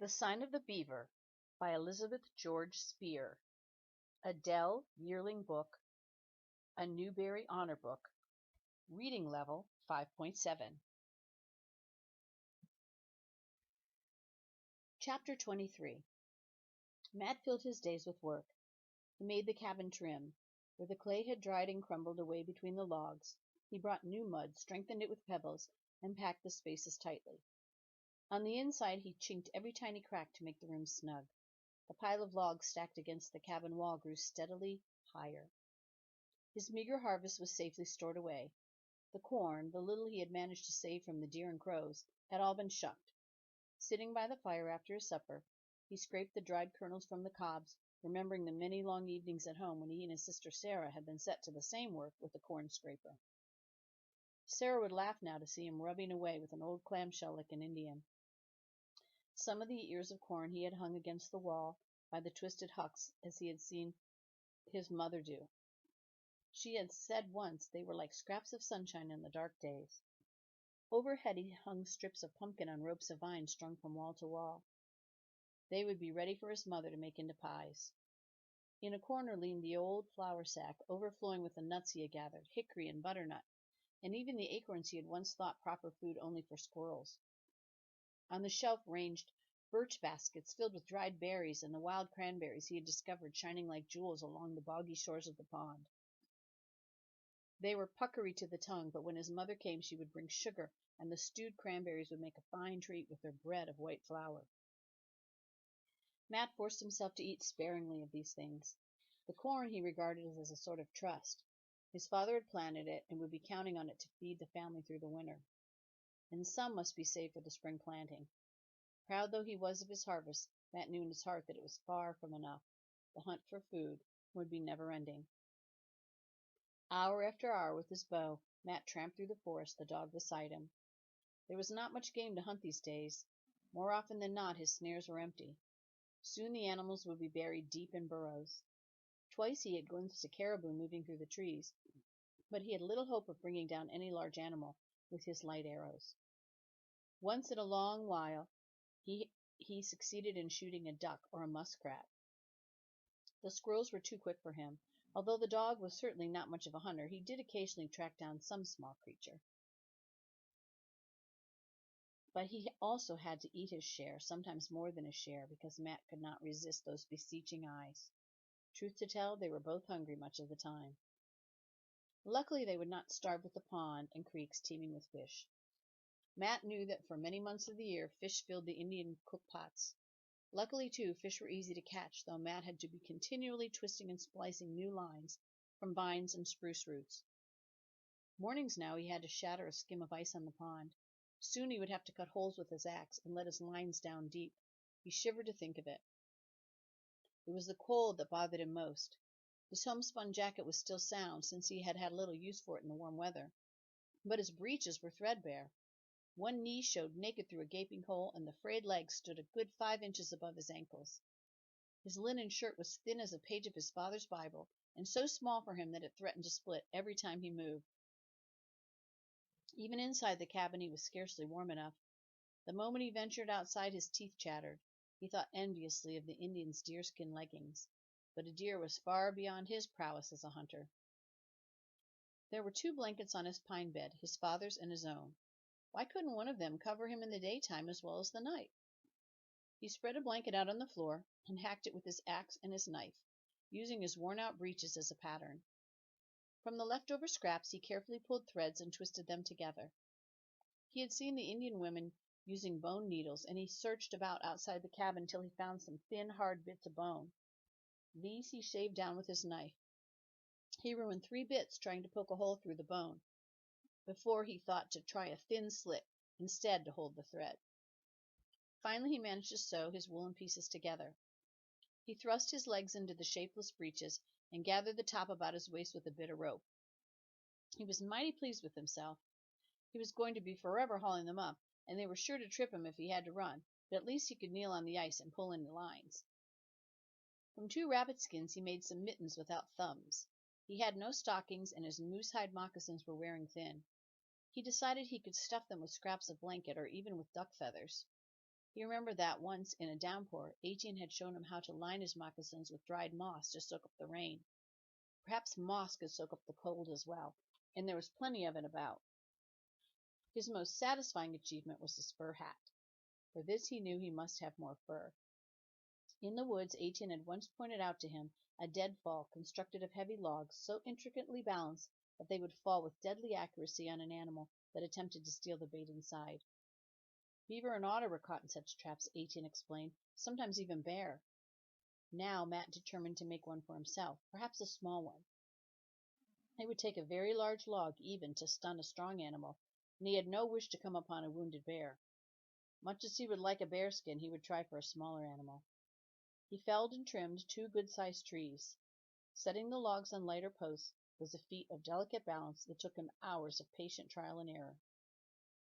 The Sign of the Beaver by Elizabeth George Spear, a Dell Yearling book, a Newberry Honor book, reading level 5.7. Chapter 23. Matt filled his days with work. He made the cabin trim. Where the clay had dried and crumbled away between the logs, he brought new mud, strengthened it with pebbles, and packed the spaces tightly. On the inside he chinked every tiny crack to make the room snug. The pile of logs stacked against the cabin wall grew steadily higher. His meager harvest was safely stored away. The corn, the little he had managed to save from the deer and crows, had all been shucked. Sitting by the fire after his supper, he scraped the dried kernels from the cobs, remembering the many long evenings at home when he and his sister Sarah had been set to the same work with the corn scraper. Sarah would laugh now to see him rubbing away with an old clamshell like an Indian. Some of the ears of corn he had hung against the wall by the twisted hucks as he had seen his mother do. She had said once they were like scraps of sunshine in the dark days. Overhead he hung strips of pumpkin on ropes of vine strung from wall to wall. They would be ready for his mother to make into pies. In a corner leaned the old flour sack, overflowing with the nuts he had gathered, hickory and butternut, and even the acorns he had once thought proper food only for squirrels. On the shelf ranged birch baskets filled with dried berries and the wild cranberries he had discovered shining like jewels along the boggy shores of the pond. They were puckery to the tongue, but when his mother came she would bring sugar, and the stewed cranberries would make a fine treat with their bread of white flour. Matt forced himself to eat sparingly of these things. The corn he regarded as a sort of trust. His father had planted it and would be counting on it to feed the family through the winter. And some must be saved for the spring planting. Proud though he was of his harvest, Matt knew in his heart that it was far from enough. The hunt for food would be never-ending. Hour after hour with his bow, Matt tramped through the forest, the dog beside him. There was not much game to hunt these days. More often than not his snares were empty. Soon the animals would be buried deep in burrows. Twice he had glimpsed a caribou moving through the trees, but he had little hope of bringing down any large animal with his light arrows. Once in a long while he succeeded in shooting a duck or a muskrat. The squirrels were too quick for him. Although the dog was certainly not much of a hunter, he did occasionally track down some small creature. But he also had to eat his share, sometimes more than his share, because Matt could not resist those beseeching eyes. Truth to tell, they were both hungry much of the time. Luckily they would not starve with the pond and creeks teeming with fish. Matt knew that for many months of the year fish filled the Indian cook pots. Luckily, too, fish were easy to catch, though Matt had to be continually twisting and splicing new lines from vines and spruce roots. Mornings now he had to shatter a skim of ice on the pond. Soon he would have to cut holes with his axe and let his lines down deep. He shivered to think of it. It was the cold that bothered him most. His homespun jacket was still sound, since he had had little use for it in the warm weather, but his breeches were threadbare. One knee showed naked through a gaping hole, and the frayed legs stood a good 5 inches above his ankles. His linen shirt was thin as a page of his father's Bible, and so small for him that it threatened to split every time he moved. Even inside the cabin he was scarcely warm enough. The moment he ventured outside his teeth chattered. He thought enviously of the Indian's deerskin leggings, but a deer was far beyond his prowess as a hunter. There were 2 blankets on his pine bed, his father's and his own. Why couldn't one of them cover him in the daytime as well as the night? He spread a blanket out on the floor and hacked it with his axe and his knife, using his worn-out breeches as a pattern. From the leftover scraps he carefully pulled threads and twisted them together. He had seen the Indian women using bone needles, and he searched about outside the cabin till he found some thin, hard bits of bone. These he shaved down with his knife. He ruined 3 bits trying to poke a hole through the bone, before he thought to try a thin slit instead to hold the thread. Finally he managed to sew his woolen pieces together. He thrust his legs into the shapeless breeches and gathered the top about his waist with a bit of rope. He was mighty pleased with himself. He was going to be forever hauling them up, and they were sure to trip him if he had to run, but at least he could kneel on the ice and pull in the lines. From 2 rabbit skins he made some mittens without thumbs. He had no stockings, and his moose-hide moccasins were wearing thin. He decided he could stuff them with scraps of blanket or even with duck feathers. He remembered that once, in a downpour, 18 had shown him how to line his moccasins with dried moss to soak up the rain. Perhaps moss could soak up the cold as well, and there was plenty of it about. His most satisfying achievement was his fur hat. For this he knew he must have more fur. In the woods, 18 had once pointed out to him a deadfall constructed of heavy logs so intricately balanced that they would fall with deadly accuracy on an animal that attempted to steal the bait inside. Beaver and otter were caught in such traps, 18 explained, sometimes even bear. Now Matt determined to make one for himself, perhaps a small one. It would take a very large log even to stun a strong animal, and he had no wish to come upon a wounded bear. Much as he would like a bearskin, he would try for a smaller animal. He felled and trimmed 2 good-sized trees. Setting the logs on lighter posts was a feat of delicate balance that took him hours of patient trial and error.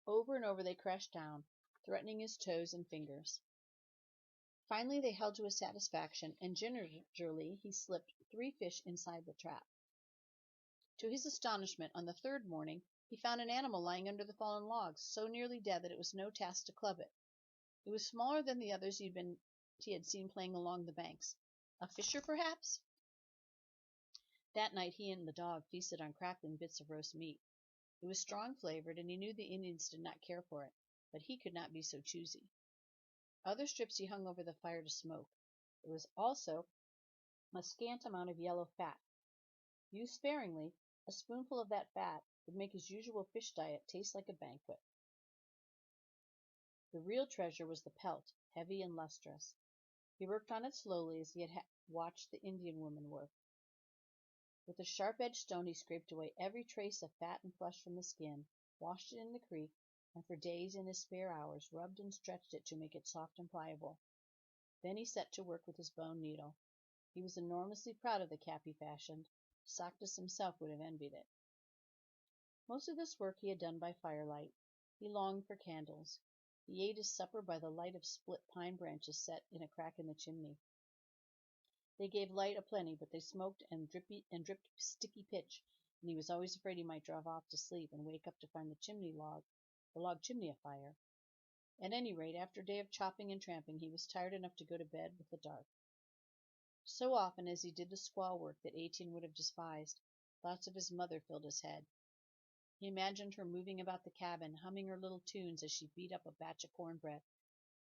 Over and over they crashed down, threatening his toes and fingers. Finally they held to his satisfaction, and gingerly he slipped 3 fish inside the trap. To his astonishment, on the 3rd morning, he found an animal lying under the fallen logs, so nearly dead that it was no task to club it. It was smaller than the others he had seen playing along the banks. A fisher, perhaps? That night he and the dog feasted on crackling bits of roast meat. It was strong-flavored, and he knew the Indians did not care for it, but he could not be so choosy. Other strips he hung over the fire to smoke. There was also a scant amount of yellow fat. Used sparingly, a spoonful of that fat would make his usual fish diet taste like a banquet. The real treasure was the pelt, heavy and lustrous. He worked on it slowly as he had watched the Indian woman work. With a sharp-edged stone he scraped away every trace of fat and flesh from the skin, washed it in the creek, and for days in his spare hours rubbed and stretched it to make it soft and pliable. Then he set to work with his bone needle. He was enormously proud of the cap he fashioned. Soctus himself would have envied it. Most of this work he had done by firelight. He longed for candles. He ate his supper by the light of split pine branches set in a crack in the chimney. They gave light aplenty, but they smoked and dripped sticky pitch, and he was always afraid he might drop off to sleep and wake up to find the log chimney afire. At any rate, after a day of chopping and tramping, he was tired enough to go to bed with the dark. So often as he did the squaw work that 18 would have despised, thoughts of his mother filled his head. He imagined her moving about the cabin, humming her little tunes as she beat up a batch of cornbread,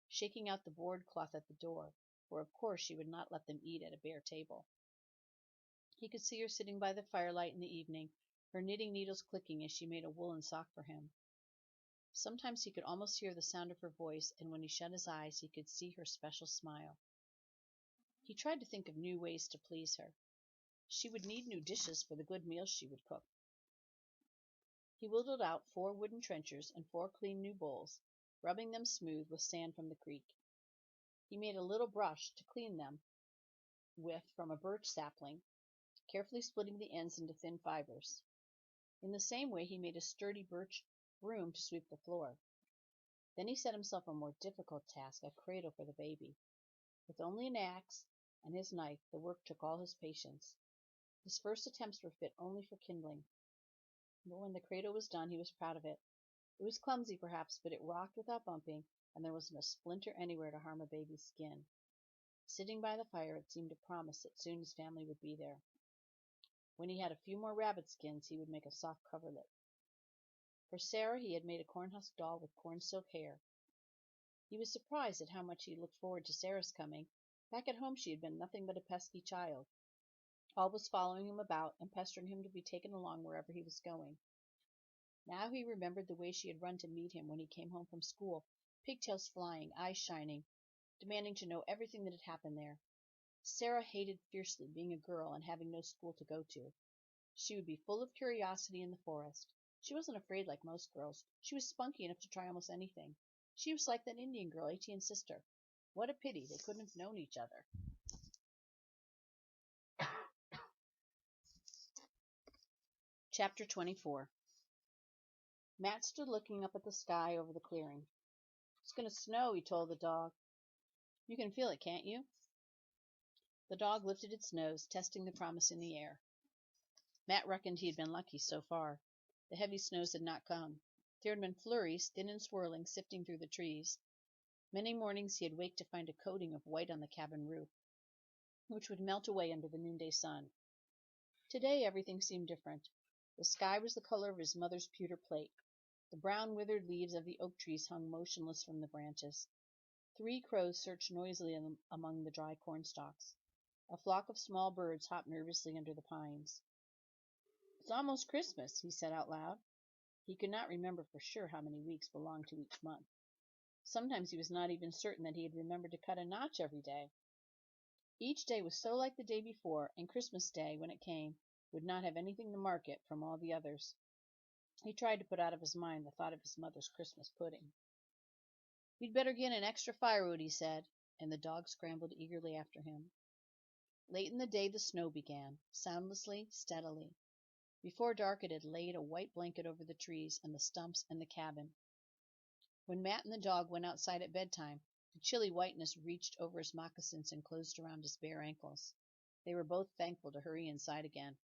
shaking out the board cloth at the door, for of course she would not let them eat at a bare table. He could see her sitting by the firelight in the evening, her knitting needles clicking as she made a woolen sock for him. Sometimes he could almost hear the sound of her voice, and when he shut his eyes he could see her special smile. He tried to think of new ways to please her. She would need new dishes for the good meals she would cook. He whittled out 4 wooden trenchers and 4 clean new bowls, rubbing them smooth with sand from the creek. He made a little brush to clean them with from a birch sapling, carefully splitting the ends into thin fibers. In the same way he made a sturdy birch broom to sweep the floor. Then he set himself a more difficult task, a cradle for the baby. With only an axe and his knife, the work took all his patience. His first attempts were fit only for kindling. But when the cradle was done, he was proud of it. It was clumsy, perhaps, but it rocked without bumping, and there wasn't a splinter anywhere to harm a baby's skin. Sitting by the fire, it seemed to promise that soon his family would be there. When he had a few more rabbit skins, he would make a soft coverlet. For Sarah, he had made a corn-husk doll with corn silk hair. He was surprised at how much he looked forward to Sarah's coming. Back at home she had been nothing but a pesky child, always following him about and pestering him to be taken along wherever he was going. Now he remembered the way she had run to meet him when he came home from school, pigtails flying, eyes shining, demanding to know everything that had happened there. Sarah hated fiercely being a girl and having no school to go to. She would be full of curiosity in the forest. She wasn't afraid like most girls. She was spunky enough to try almost anything. She was like that Indian girl, 18's sister. What a pity they couldn't have known each other. Chapter 24. Matt stood looking up at the sky over the clearing. "It's going to snow," he told the dog. "You can feel it, can't you?" The dog lifted its nose, testing the promise in the air. Matt reckoned he had been lucky so far. The heavy snows had not come. There had been flurries, thin and swirling, sifting through the trees. Many mornings he had waked to find a coating of white on the cabin roof, which would melt away under the noonday sun. Today everything seemed different. The sky was the color of his mother's pewter plate. The brown withered leaves of the oak trees hung motionless from the branches. 3 crows searched noisily among the dry cornstalks. A flock of small birds hopped nervously under the pines. "It's almost Christmas," he said out loud. He could not remember for sure how many weeks belonged to each month. Sometimes he was not even certain that he had remembered to cut a notch every day. Each day was so like the day before, and Christmas Day, when it came, would not have anything to mark it from all the others. He tried to put out of his mind the thought of his mother's Christmas pudding. "We'd better get an extra firewood," he said, and the dog scrambled eagerly after him. Late in the day the snow began, soundlessly, steadily. Before dark it had laid a white blanket over the trees and the stumps and the cabin. When Matt and the dog went outside at bedtime, the chilly whiteness reached over his moccasins and closed around his bare ankles. They were both thankful to hurry inside again.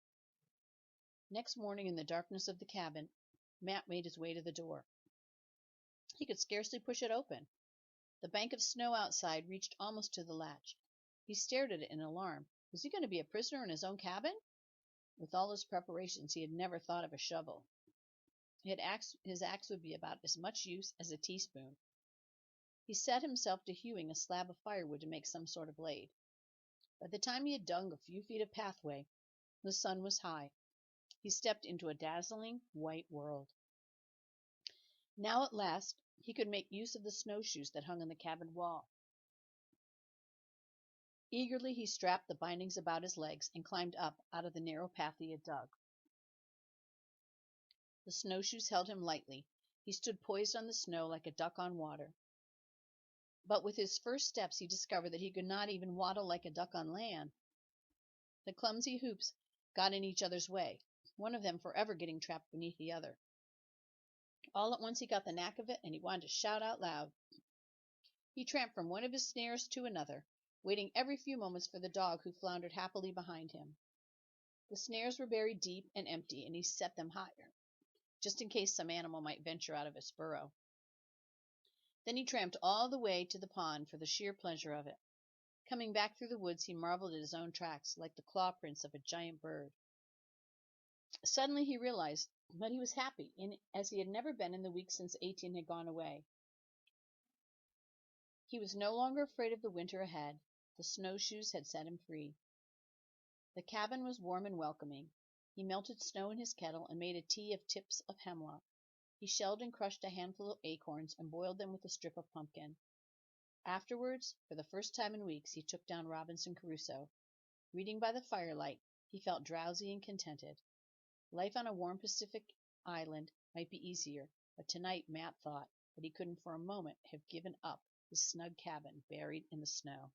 Next morning, in the darkness of the cabin, Matt made his way to the door. He could scarcely push it open. The bank of snow outside reached almost to the latch. He stared at it in alarm. Was he going to be a prisoner in his own cabin? With all his preparations, he had never thought of a shovel. His axe would be about as much use as a teaspoon. He set himself to hewing a slab of firewood to make some sort of blade. By the time he had dug a few feet of pathway, the sun was high. He stepped into a dazzling white world. Now at last he could make use of the snowshoes that hung on the cabin wall. Eagerly he strapped the bindings about his legs and climbed up out of the narrow path he had dug. The snowshoes held him lightly. He stood poised on the snow like a duck on water. But with his first steps he discovered that he could not even waddle like a duck on land. The clumsy hoops got in each other's way, one of them forever getting trapped beneath the other. All at once he got the knack of it, and he wanted to shout out loud. He tramped from one of his snares to another, waiting every few moments for the dog who floundered happily behind him. The snares were buried deep and empty, and he set them higher, just in case some animal might venture out of its burrow. Then he tramped all the way to the pond for the sheer pleasure of it. Coming back through the woods, he marveled at his own tracks, like the claw prints of a giant bird. Suddenly he realized that he was happy, as he had never been in the weeks since 18 had gone away. He was no longer afraid of the winter ahead. The snowshoes had set him free. The cabin was warm and welcoming. He melted snow in his kettle and made a tea of tips of hemlock. He shelled and crushed a handful of acorns and boiled them with a strip of pumpkin. Afterwards, for the first time in weeks, he took down Robinson Crusoe. Reading by the firelight, he felt drowsy and contented. Life on a warm Pacific island might be easier, but tonight Matt thought that he couldn't for a moment have given up his snug cabin buried in the snow.